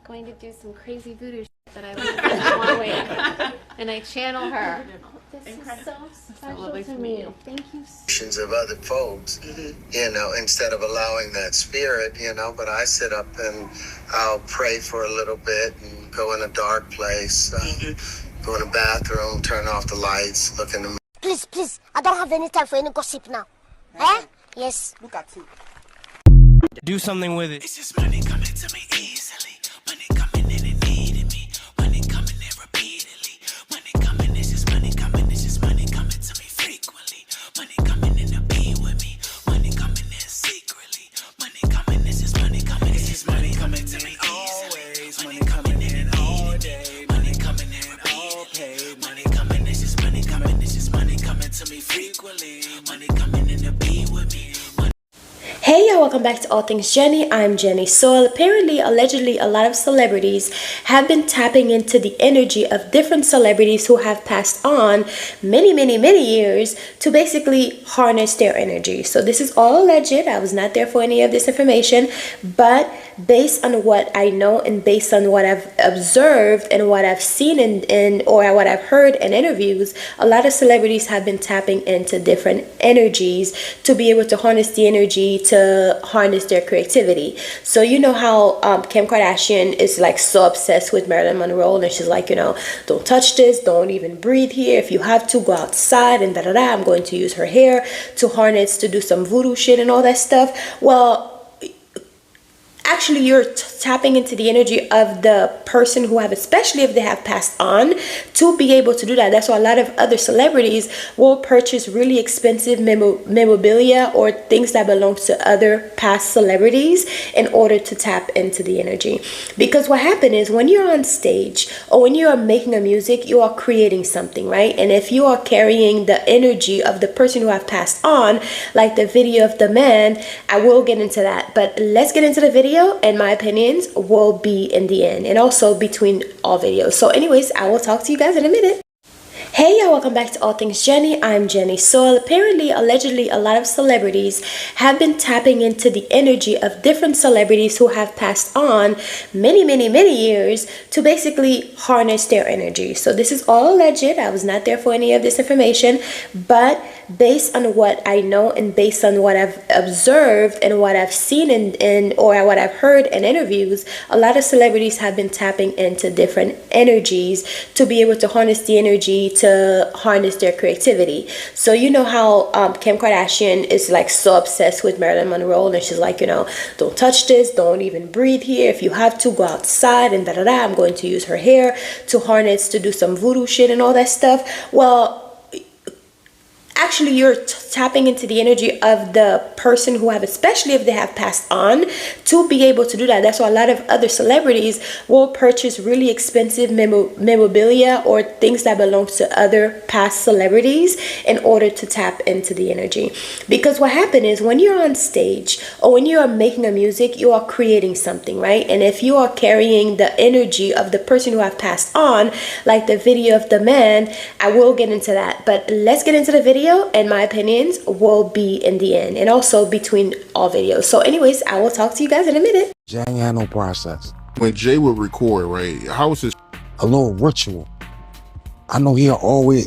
going to do some crazy voodoo shit that I learned in 1 week. And I channel her. This is so special to me. Thank you so much. Of other folks, you know, instead of allowing that spirit, you know, but I sit up and I'll pray for a little bit and go in a dark place, go in the bathroom, turn off the lights, look in the... Please, I don't have any time for any gossip now. Eh? Yes. Look at you. Do something with it. It's just money coming to me easily. Money coming in and needing me. Money coming in repeatedly. Money coming, it's just money coming. It's just money coming to me frequently. Money coming in to be with me. Money coming in secretly. Money coming, it's just money coming. It's just money coming to me always. Money coming in all day. Money coming in repeatedly. Money coming, it's just money coming. It's just money coming to me frequently. Money coming in to be with me. Hey y'all, welcome back to All Things Jenny. I'm Jenny. So apparently, allegedly, a lot of celebrities have been tapping into the energy of different celebrities who have passed on many years to basically harness their energy. So this is all alleged. I was not there for any of this information, but based on what I know and based on what I've observed and what I've seen in or what I've heard in interviews, a lot of celebrities have been tapping into different energies to be able to harness the energy to harness their creativity. So you know how Kim Kardashian is like so obsessed with Marilyn Monroe, and she's like, you know, don't touch this, don't even breathe here. If you have to, go outside and I'm going to use her hair to harness, to do some voodoo shit and all that stuff. Well, actually, you're tapping into the energy of the person who have, especially if they have passed on, to be able to do that. That's why a lot of other celebrities will purchase really expensive memorabilia or things that belong to other past celebrities in order to tap into the energy. Because what happened is when you're on stage or when you are making a music, you are creating something, right? And if you are carrying the energy of the person who have passed on, like the video of the man, I will get into that. But let's get into the video. And my opinions will be in the end and also between all videos. So anyways, I will talk to you guys in a minute. Hey y'all, welcome back to All Things Jenny. I'm Jenny. So apparently, allegedly, a lot of celebrities have been tapping into the energy of different celebrities who have passed on many years to basically harness their energy. So this is all alleged. I was not there for any of this information, but based on what I know and based on what I've observed and what I've seen in or what I've heard in interviews, a lot of celebrities have been tapping into different energies to be able to harness the energy to harness their creativity. So you know how Kim Kardashian is like so obsessed with Marilyn Monroe, and she's like, you know, don't touch this, don't even breathe here. If you have to, go outside and I'm going to use her hair to harness, to do some voodoo shit and all that stuff. Well, actually, you're tapping into the energy of the person who have, especially if they have passed on, to be able to do that. That's why a lot of other celebrities will purchase really expensive memorabilia or things that belong to other past celebrities in order to tap into the energy. Because what happened is when you're on stage or when you are making a music, you are creating something, right? And if you are carrying the energy of the person who have passed on, like the video of the man, I will get into that. But let's get into the video, and my opinions will be in the end and also between all videos. So anyways, I will talk to you guys in a minute. Jay ain't had no process. When Jay would record, right, how was his... A little ritual. I know he'll always,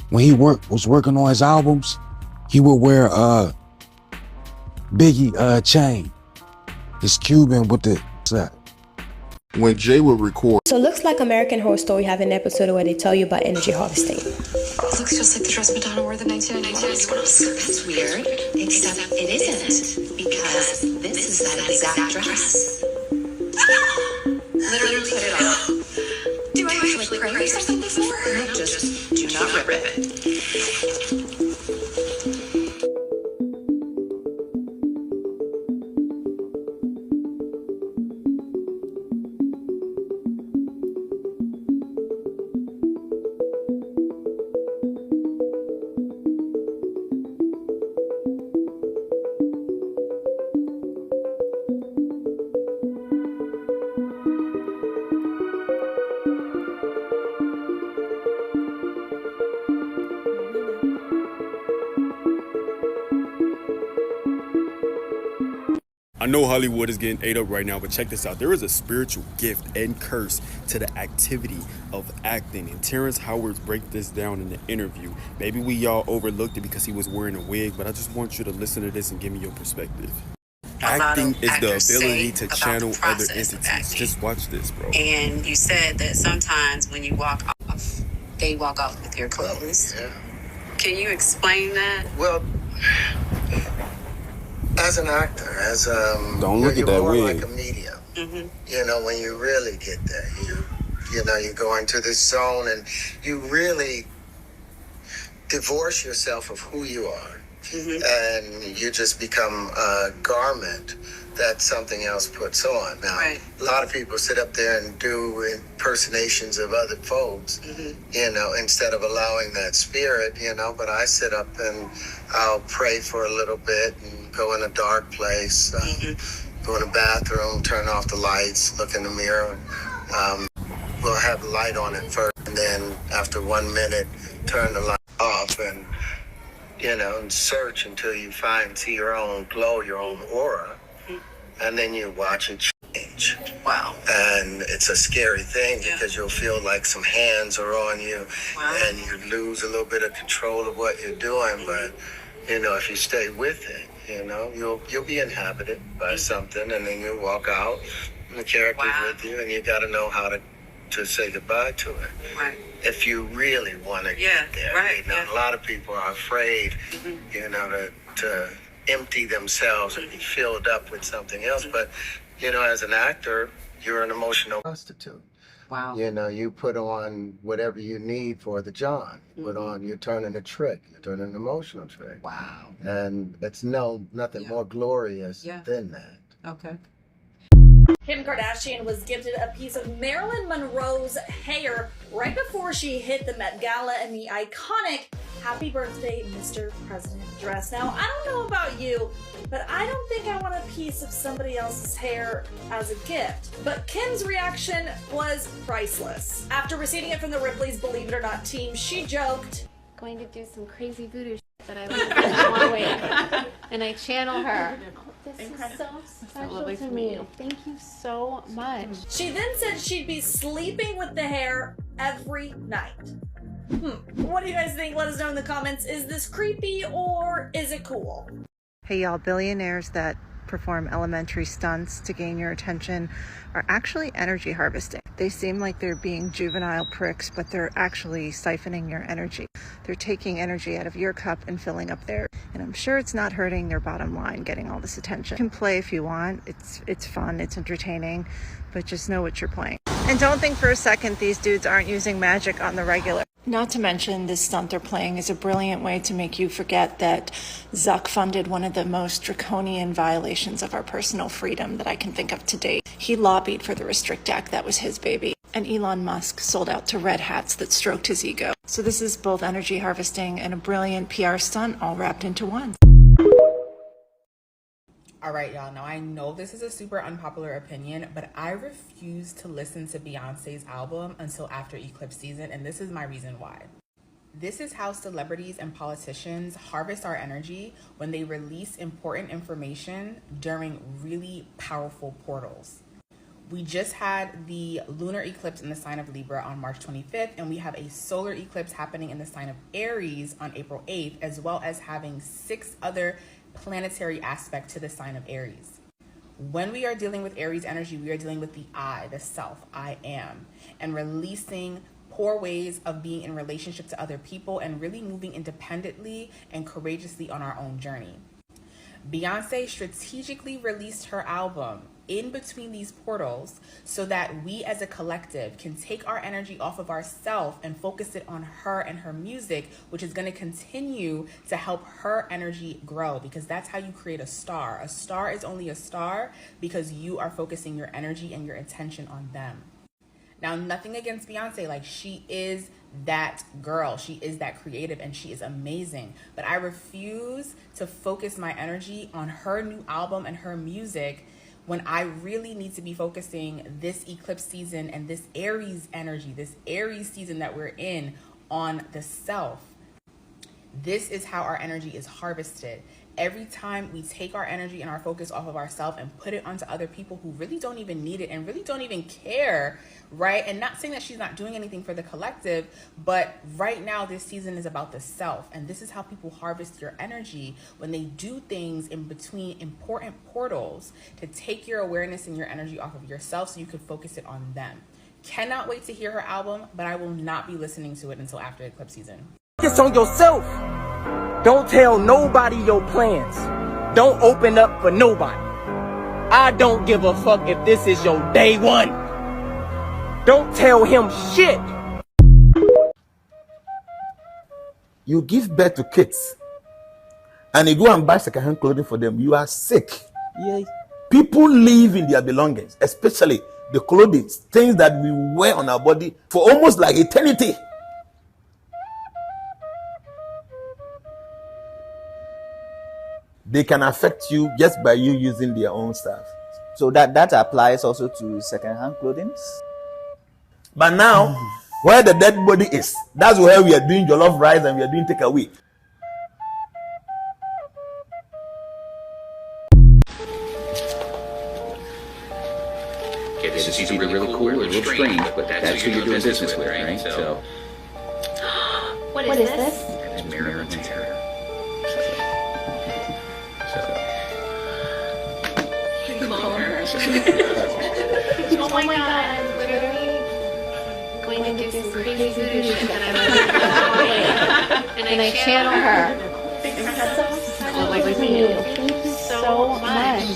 when he was working on his albums, he would wear Biggie chain. His Cuban with the set. When Jay would record... So it looks like American Horror Story have an episode where they tell you about energy harvesting. It looks just like the dress Madonna wore the 1990s. That's weird, except it isn't, because this is that exact dress. Literally put it on. Do I have to pray or something before? Just do not rip it. I know Hollywood is getting ate up right now, but check this out. There is a spiritual gift and curse to the activity of acting. And Terrence Howard break this down in the interview. Maybe we y'all overlooked it because he was wearing a wig, but I just want you to listen to this and give me your perspective. Acting is the ability to channel other entities. Just watch this, bro. And you said that sometimes when you walk off, they walk off with your clothes. Yeah. Can you explain that? Well, as an actor, Don't look at that more wig. like a medium. You know, when you really get there, you go into this zone and you really divorce yourself of who you are. And you just become a garment that something else puts on. Now, a lot of people sit up there and do impersonations of other folks, instead of allowing that spirit, but I sit up and I'll pray for a little bit and go in a dark place, go in a bathroom, turn off the lights, look in the mirror. We'll have the light on it first, and then after 1 minute, turn the light off and and search until you see your own glow, your own aura, and then you watch it change. Wow. And it's a scary thing because you'll feel like some hands are on you, and you lose a little bit of control of what you're doing. But if you stay with it, you'll be inhabited by something, and then you walk out, and the character's with you, and you got to know how to say goodbye to it. Right. If you really want to get there. A lot of people are afraid, to empty themselves and be filled up with something else. But, as an actor, you're an emotional prostitute. Wow. You put on whatever you need for the job. You're turning a trick. You're turning an emotional trick. Wow. And it's nothing more glorious than that. Okay. Kim Kardashian was gifted a piece of Marilyn Monroe's hair right before she hit the Met Gala in the iconic Happy Birthday, Mr. President dress. Now, I don't know about you, but I don't think I want a piece of somebody else's hair as a gift. But Kim's reaction was priceless. After receiving it from the Ripley's Believe It or Not team, she joked, Going to do some crazy voodoo shit that I learned in one week. And I channel her. This is so special to me. Thank you so much. She then said she'd be sleeping with the hair every night. What do you guys think? Let us know in the comments. Is this creepy or is it cool? Hey y'all, billionaires that perform elementary stunts to gain your attention are actually energy harvesting. They seem like they're being juvenile pricks, but they're actually siphoning your energy. They're taking energy out of your cup and filling up theirs. And I'm sure it's not hurting their bottom line getting all this attention. You can play if you want. It's fun, it's entertaining, but just know what you're playing. And don't think for a second these dudes aren't using magic on the regular. Not to mention, this stunt they're playing is a brilliant way to make you forget that Zuck funded one of the most draconian violations of our personal freedom that I can think of to date. He lobbied for the Restrict Act that was his baby, and Elon Musk sold out to red hats that stroked his ego. So this is both energy harvesting and a brilliant PR stunt all wrapped into one. All right, y'all. Now, I know this is a super unpopular opinion, but I refuse to listen to Beyonce's album until after Eclipse season, and this is my reason why. This is how celebrities and politicians harvest our energy when they release important information during really powerful portals. We just had the lunar eclipse in the sign of Libra on March 25th, and we have a solar eclipse happening in the sign of Aries on April 8th, as well as having 6 other planetary aspect to the sign of Aries. When we are dealing with Aries energy, we are dealing with the I, the self, I am, and releasing poor ways of being in relationship to other people and really moving independently and courageously on our own journey. Beyonce strategically released her album in between these portals so that we as a collective can take our energy off of ourselves and focus it on her and her music, which is going to continue to help her energy grow, because that's how you create a star. A star is only a star because you are focusing your energy and your attention on them. Now, nothing against Beyonce, like, she is that girl, she is that creative, and she is amazing, but I refuse to focus my energy on her new album and her music when I really need to be focusing this eclipse season and this Aries energy, this Aries season that we're in, on the self. This is how our energy is harvested. every time we take our energy and our focus off of ourselves and put it onto other people who really don't even need it and really don't even care, right? And not saying that she's not doing anything for the collective, but right now this season is about the self. And this is how people harvest your energy, when they do things in between important portals to take your awareness and your energy off of yourself so you can focus it on them. Cannot wait to hear her album, but I will not be listening to it until after Eclipse season. Focus on yourself. Don't tell nobody your plans. Don't open up for nobody. I don't give a fuck if this is your day one. Don't tell him shit. You give birth to kids and you go and buy second-hand clothing for them. You are sick. Yeah. People live in their belongings, especially the clothing, things that we wear on our body for almost like eternity. They can affect you just by you using their own stuff. So that applies also to second-hand clothing. But now, where the dead body is, that's where we are doing jollof rice and we are doing takeaway. Okay, this is either really cool or a little strange, but that's who you're doing business with, right? So, What is this? it's Maryland's hair. Oh my god, I'm literally going to do some crazy voodoo shit that I'm and I channel her. Thank you so much.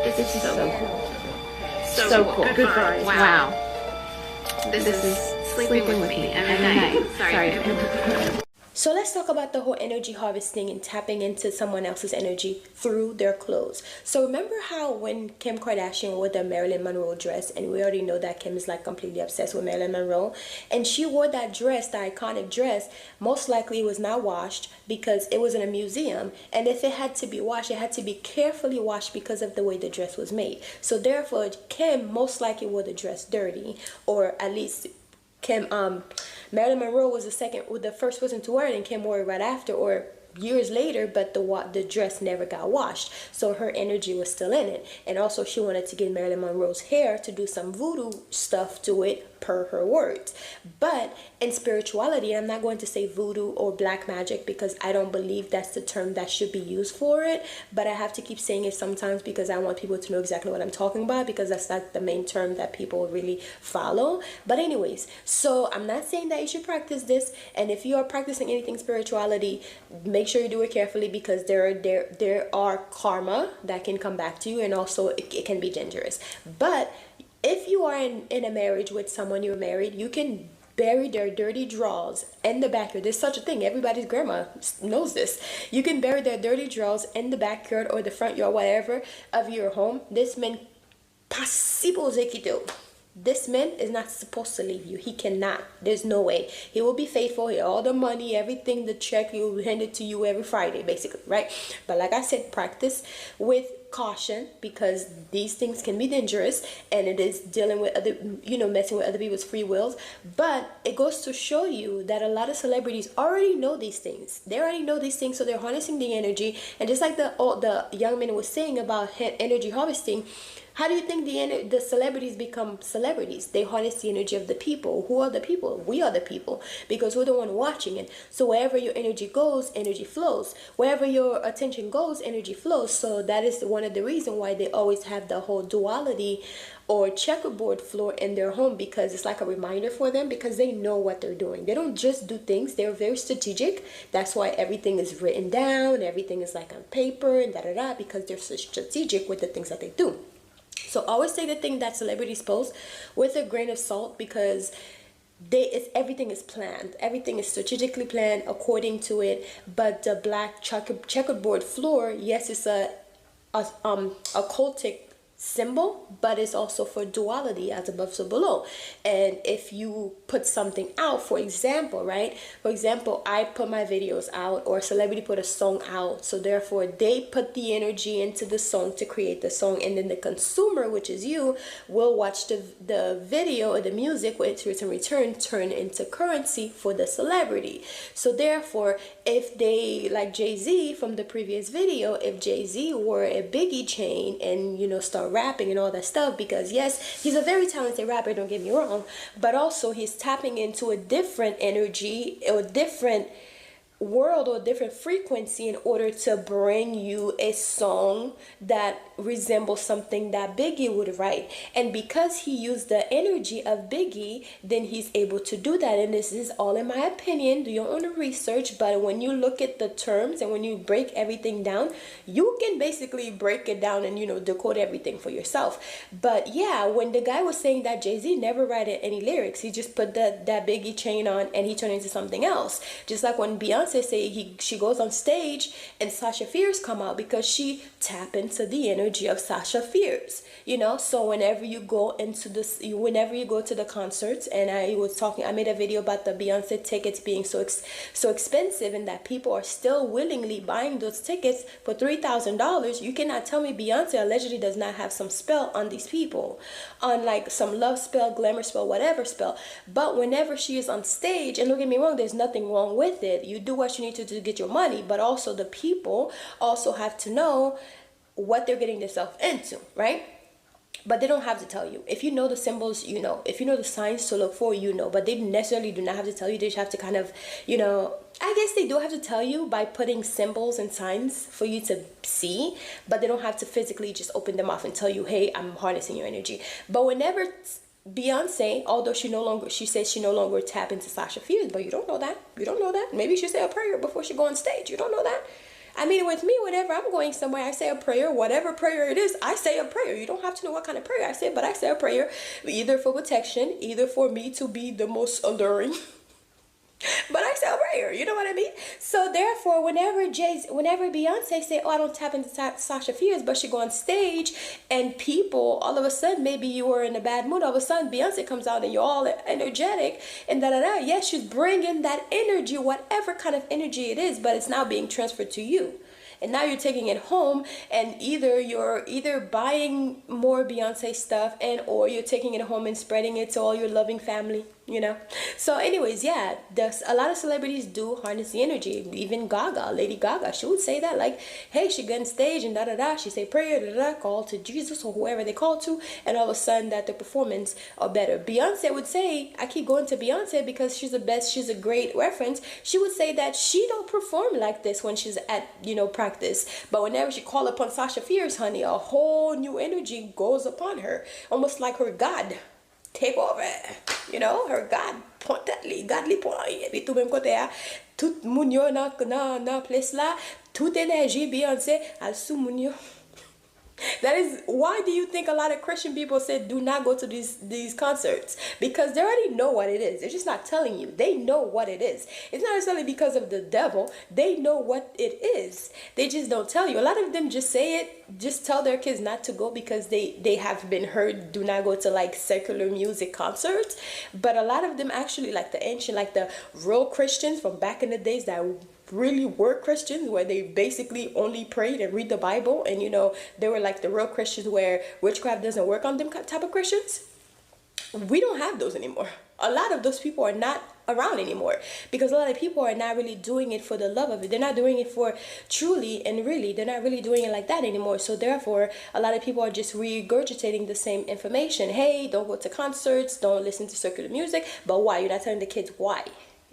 This is so cool. So cool. Good vibes. Wow. This is sleeping with me every night. Sorry. So let's talk about the whole energy harvesting and tapping into someone else's energy through their clothes. So remember how when Kim Kardashian wore the Marilyn Monroe dress, and we already know that Kim is like completely obsessed with Marilyn Monroe, and she wore that dress, the iconic dress, most likely it was not washed because it was in a museum, and if it had to be washed, it had to be carefully washed because of the way the dress was made. So therefore, Kim most likely wore the dress dirty, or at least Marilyn Monroe was the first person to wear it, and Kim wore it right after or years later, but the dress never got washed, so her energy was still in it. And also she wanted to get Marilyn Monroe's hair to do some voodoo stuff to it, per her words. But in spirituality, I'm not going to say voodoo or black magic because I don't believe that's the term that should be used for it, but I have to keep saying it sometimes because I want people to know exactly what I'm talking about, because that's not the main term that people really follow. But anyways, so I'm not saying that you should practice this, and if you are practicing anything spirituality, make sure you do it carefully, because there are karma that can come back to you, and also it can be dangerous. But if you are in a marriage with someone you're married, you can bury their dirty drawers in the backyard. There's such a thing. Everybody's grandma knows this. You can bury their dirty drawers in the backyard or the front yard, whatever, of your home. This man, this man is not supposed to leave you. He cannot. There's no way. He will be faithful. He all the money, everything, the check, he will hand it to you every Friday, basically, right? But like I said, practice with caution, because these things can be dangerous, and it is dealing with other, messing with other people's free wills. But it goes to show you that a lot of celebrities already know these things. They already know these things, so they're harnessing the energy. And just like the young man was saying about energy harvesting, how do you think the celebrities become celebrities? They harness the energy of the people. Who are the people? We are the people, because we're the one watching it. So wherever your energy goes, energy flows. Wherever your attention goes, energy flows. So that is one of the reasons why they always have the whole duality or checkerboard floor in their home, because it's like a reminder for them, because they know what they're doing. They don't just do things. They're very strategic. That's why everything is written down. Everything is like on paper and da-da-da, because they're so strategic with the things that they do. So always take the thing that celebrities post with a grain of salt, because everything is planned. Everything is strategically planned according to it. But the black checkerboard floor, yes, it's a occultic symbol, but it's also for duality, as above so below. And if you put something out, for example, right, for example, I put my videos out, or a celebrity put a song out, so therefore they put the energy into the song to create the song, and then the consumer, which is you, will watch the video or the music, which in return turn into currency for the celebrity. So therefore, if they, like Jay-Z from the previous video, if Jay-Z wore a Biggie chain and, you know, start rapping and all that stuff, because yes, he's a very talented rapper, don't get me wrong, but also he's tapping into a different energy or different world or different frequency in order to bring you a song that resembles something that Biggie would write. And because he used the energy of Biggie, then he's able to do that. And this is all in my opinion, do your own research, but when you look at the terms and when you break everything down, you can basically break it down and, you know, decode everything for yourself. But yeah, when the guy was saying that Jay-Z never wrote any lyrics, he just put that Biggie chain on and he turned into something else. Just like when Beyonce say she goes on stage and Sasha Fierce come out, because she tap into the energy of Sasha Fierce, you know. So whenever you go into this, whenever you go to the concerts, and I made a video about the Beyonce tickets being so expensive, and that people are still willingly buying those tickets for $3,000. You cannot tell me Beyonce allegedly does not have some spell on these people, on like some love spell, glamour spell, whatever spell. But whenever she is on stage, and don't get me wrong, there's nothing wrong with it, you do what you need to do to get your money, but also the people also have to know what they're getting themselves into, right? But they don't have to tell you. If you know the symbols, you know. If you know the signs to look for, you know. But they necessarily do not have to tell you. They just have to kind of, you know, I guess they do have to tell you by putting symbols and signs for you to see, but they don't have to physically just open them off and tell you, hey, I'm harnessing your energy. But whenever Beyonce, although she says she no longer tap into Sasha Fierce, but you don't know that. You don't know that. Maybe she say a prayer before she go on stage. You don't know that. I mean, with me, whenever I'm going somewhere, I say a prayer. Whatever prayer it is, I say a prayer. You don't have to know what kind of prayer I say, but I say a prayer, either for protection, either for me to be the most alluring. But I say a prayer, you know what I mean? So therefore, whenever Beyonce say, oh, I don't tap into Sasha Fierce, but she go on stage and people, all of a sudden, maybe you were in a bad mood, all of a sudden Beyonce comes out and you're all energetic and da-da-da. Yes, she's bringing that energy, whatever kind of energy it is, but it's now being transferred to you. And now you're taking it home, and you're buying more Beyonce stuff, and or you're taking it home and spreading it to all your loving family, you know. So anyways, yeah, a lot of celebrities do harness the energy. Even Lady Gaga, she would say that, like, hey, she got on stage and da-da-da, she say prayer, da-da-da, call to Jesus or whoever they call to, and all of a sudden that the performance are better. Beyonce would say, I keep going to Beyonce because she's the best, she's a great reference. She would say that she don't perform like this when she's at, you know, practice. But whenever she call upon Sasha Fierce, honey, a whole new energy goes upon her, almost like her God take over, you know, her God godly point. Et tout même côté tout moun yo na place là, toute énergie Beyoncé al sou moun yo. That is why do you think a lot of Christian people say do not go to these concerts? Because they already know what it is. They're just not telling you. They know what it is. It's not necessarily because of the devil. They know what it is. They just don't tell you. A lot of them just say it, just tell their kids not to go because they have been heard do not go to like secular music concerts. But a lot of them actually, like the ancient, like the real Christians from back in the days that really were Christians, where they basically only prayed and read the Bible, and you know, they were like the real Christians where witchcraft doesn't work on them type of Christians. We don't have those anymore. A lot of those people are not around anymore because a lot of people are not really doing it for the love of it. They're not doing it for truly and really. They're not really doing it like that anymore. So therefore, a lot of people are just regurgitating the same information. Hey, don't go to concerts, don't listen to secular music. But why? You're not telling the kids why.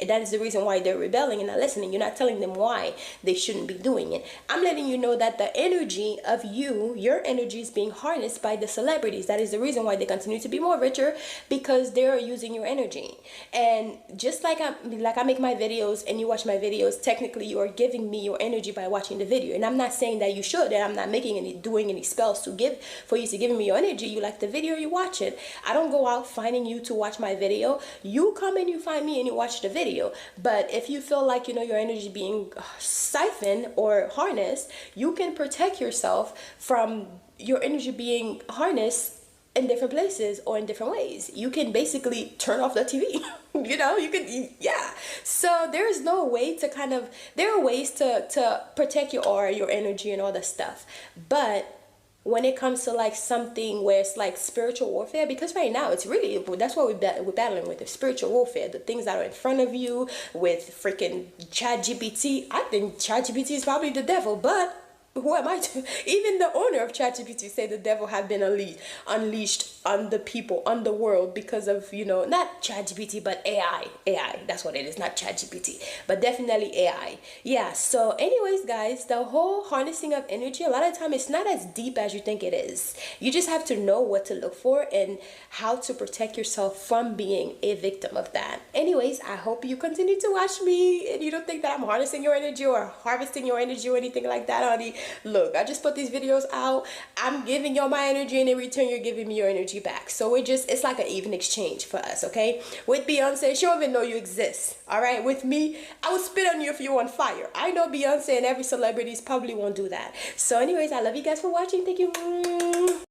And that is the reason why they're rebelling and not listening. You're not telling them why they shouldn't be doing it. I'm letting you know that the energy of your energy is being harnessed by the celebrities. That is the reason why they continue to be more richer, because they're using your energy. And just like I make my videos and you watch my videos, technically you are giving me your energy by watching the video. And I'm not saying that you should, and I'm not doing any spells for you to give me your energy. You like the video, you watch it. I don't go out finding you to watch my video. You come and you find me and you watch the video. But if you feel like, you know, your energy being siphoned or harnessed, you can protect yourself from your energy being harnessed in different places or in different ways. You can basically turn off the TV. You can, yeah. So there's no way to there are ways to protect your aura, your energy, and all that stuff. But when it comes to like something where it's like spiritual warfare, because right now it's really, that's what we're battling with, the spiritual warfare, the things that are in front of you with freaking ChatGPT. I think ChatGPT is probably the devil, but who am I to? Even the owner of ChatGPT said the devil have been unleashed on the people, on the world, because of, not ChatGPT, but AI. That's what it is, not ChatGPT, but definitely AI. Yeah, so anyways, guys, the whole harnessing of energy, a lot of time it's not as deep as you think it is. You just have to know what to look for and how to protect yourself from being a victim of that. Anyways, I hope you continue to watch me and you don't think that I'm harnessing your energy or harvesting your energy or anything like that, honey. Look, I just put these videos out. I'm giving y'all my energy, and in return you're giving me your energy back. So it's like an even exchange for us, okay? With Beyonce, she don't even know you exist. All right, with me, I would spit on you if you're on fire. I know Beyonce and every celebrities probably won't do that. So anyways, I love you guys for watching. Thank you.